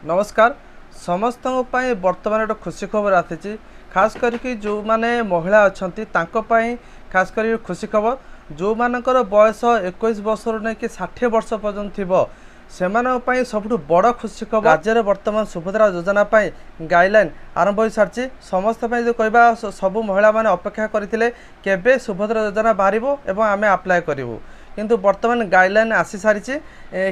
नमस्कार समस्त बर्तमान एक खुशी खबर आसी खास करके जो माने महिला अच्छा खास कर खुशी खबर जो मानकर बयस 21 वर्ष नहीं कि 60 वर्ष पर्यंत थी से सबुठ बड़ खुशी खबर राज्य में बर्तमान सुभद्रा योजना गाइडलाइन आरंभ हो सारी समस्त जो कहवा सबू महिला माने अपेक्षा करते केबे सुभद्रा योजना बाहर आम अप्लाई करूँ किंतु वर्तमान गाइडलाइन आसी सारी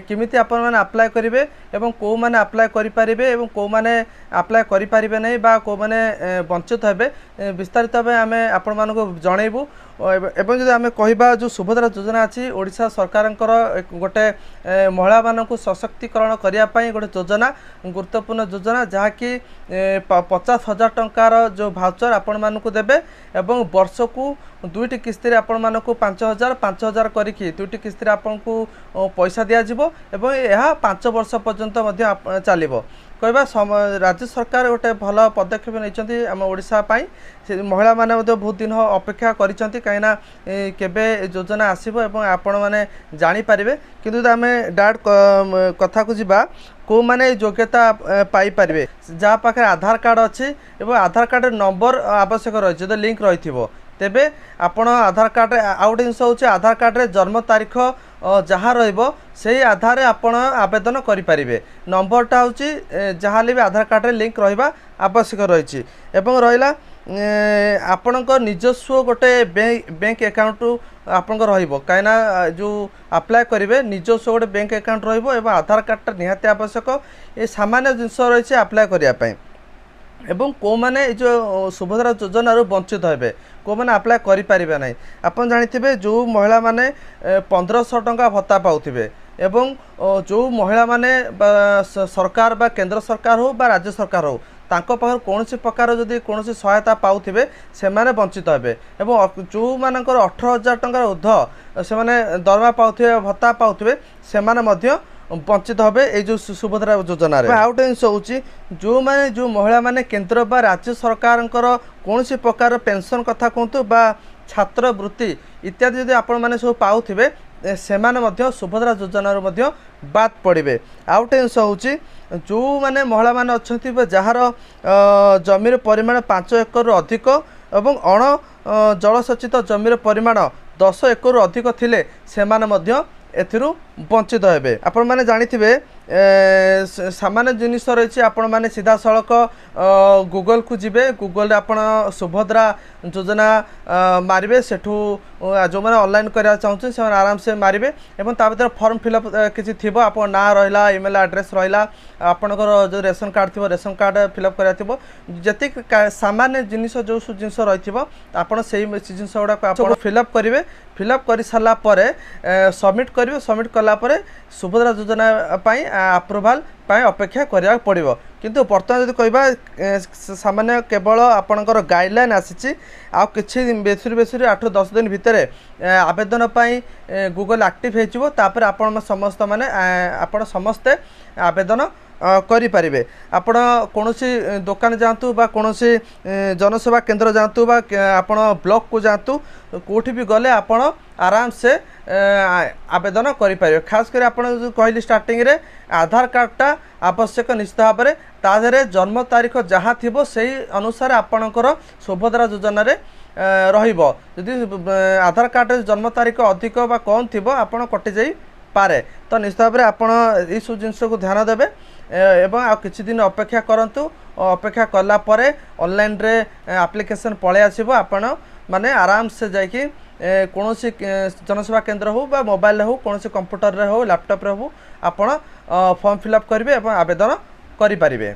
किमिति आपण मैंने अप्लाई करेंगे और कौ मैंने अप्लाई करेंगे और कौ मैंने अप्लाई करें नहीं बा कौ मैंने वंचित हे विस्तारित भाव आम आपण मानक जनइबू एवं जब आम कह जो सुभद्रा योजना अच्छी ओडिशा सरकार गोटे महिला मानक सशक्तिकरण करने गोटे योजना गुरुत्वपूर्ण योजना जहाँकि 50,000 टंकार जो भाउचर आपण मानक देबे एवं वर्ष को दुईटी किस्ती आपण मानक 5,000 करके दुईटी किस्ती आपन को पैसा दिज्व एवं यह 5 वर्ष पर्यंत चलो कहवा राज्य सरकार गोटे भल पदक्षेप नहीं आम ओडिशा महिला माने बहुत दिन अपेक्षा करिसेंती कहीं केबे योजना आसीबो एवं आपण माने जानि पारिबे किंतु आम डायरेक्ट कथा को जीवा को माने योग्यता पाई पारिबे जहाँ पाखे आधार कार्ड अच्छी एवं आधार कार्ड नंबर आवश्यक रही जो लिंक रही तेबे आपण आधार कार्ड आउट जिनस होचे आधार कार्ड रे जन्म तारीख जहाँ रहिबो से आधार आपण आवेदन करें नंबरटा होची जहाँ भी आधार कार्ड रे लिंक रहिबा आवश्यक रही एवं रहिला आपणक निजस्व गोटे बैंक अकाउंट आपन रहिबो कहीं जो अप्लाई करेंगे निजस्व गोटे बैंक अकाउंट रहिबो एवं आधार कार्डटा निहाती आवश्यक ये सामान्य जिनस रही अप्लाई करने एवं कौ मैंने जो सुभद्रा योजना वंचित हे कौ मैंने अप्लाई करें ना आप जानी जो महिला माने 1500 टंका भत्ता पाउथिबे एवं जो महिला माने सरकार बा केंद्र सरकार हो बा राज्य सरकार हो तांको पाखर कौन प्रकार जदि कौन सहायता पाउथिबे से माने वंचित हेबे एवं जो मानकर 18,000 टंका ऊर्ध्व से माने दरमा पाउथिबे भत्ता पाउथिबे से माने मध्य वंचित हे ये जो सुभद्रा योजना आउ गोटे जिन हूँ जो मैंने जो महिला माने केंद्र बा राज्य सरकार कौन प्रकार पेंशन कथा कहतु बा छात्रवृत्ति इत्यादि जदि आपण मैंने सब पाउथिबे से माने सुभद्रा योजना बाद पड़े आउ गोटे जिन हूँ जो मैंने महिला माने अच्छा जार जमीर परिमाण 5 एकड़ अधिक एवं अण जलसेचित जमीर परिमाण 10 एकड़ अधिक थिले से माने एथिरु वंचित हेबे आपण माने जानिथिबे सामान्य जिनिस रही आपण माने सीधा सड़क गूगल को जीवे गूगल आपण सुभद्रा योजना मारिबे सेठू जो मैंने ऑनलाइन करा चाहूँ से आराम से मारिबे एवं ता भीतर फॉर्म फिलअप किसी थिबो आपण ना रहिला ईमेल एड्रेस रहिला आपणकर जो रेशन कार्ड थिबो रेशन कार्ड फिलअप करा थिबो जति सामान्य जिनिस जो जिनिस रहिथिबो आपण सेही जिनिस गुडा आपण फिलअप करिवे फिलअप कर सारा पर सबमिट करेंगे सबमिट कलापर सुभद्रा योजना अप्रूवाल अपेक्षा करा पड़ो किंतु बर्तमान जब कह सामान्य केवल आपणकर गाइडलाइन आसी आउ कि बेसुरी 8-10 दिन भितर आवेदन गूगल एक्टिव होपर आपण समस्त माने आपण समस्ते आवेदन करें आपण कौन दुकान जातु बा कौन जनसेवा केंद्र जातु बा आपण ब्लॉक को जातु कौटी भी गले आपण आराम से आवेदन करें खास कर आप कहली स्टार्टिंग रे आधार कार्डटा आवश्यक निश्चित भाव में ताधे जन्म तारीख जहाँ थी से अनुसार आपणकर सुभद्रा योजना रहिबो जदि आधार कार्ड जन्म तारीख अधिक बा कम थी आपड़ कटि जाई पारे तो निश्चित भाव में आपड़ ये सब जिनस को ध्यान देवे एवं आ किछि दिन अपेक्षा करंतु अपेक्षा कला परे ऑनलाइन रे एप्लिकेशन पळे आसीबो आपण माने आराम से जाइकी कौन जनसेवा केंद्र हो बा मोबाइल हो कौन कंप्यूटर रे हो लैपटॉप रे हो आपण फॉर्म फिलअप करेंगे और आवेदन करें।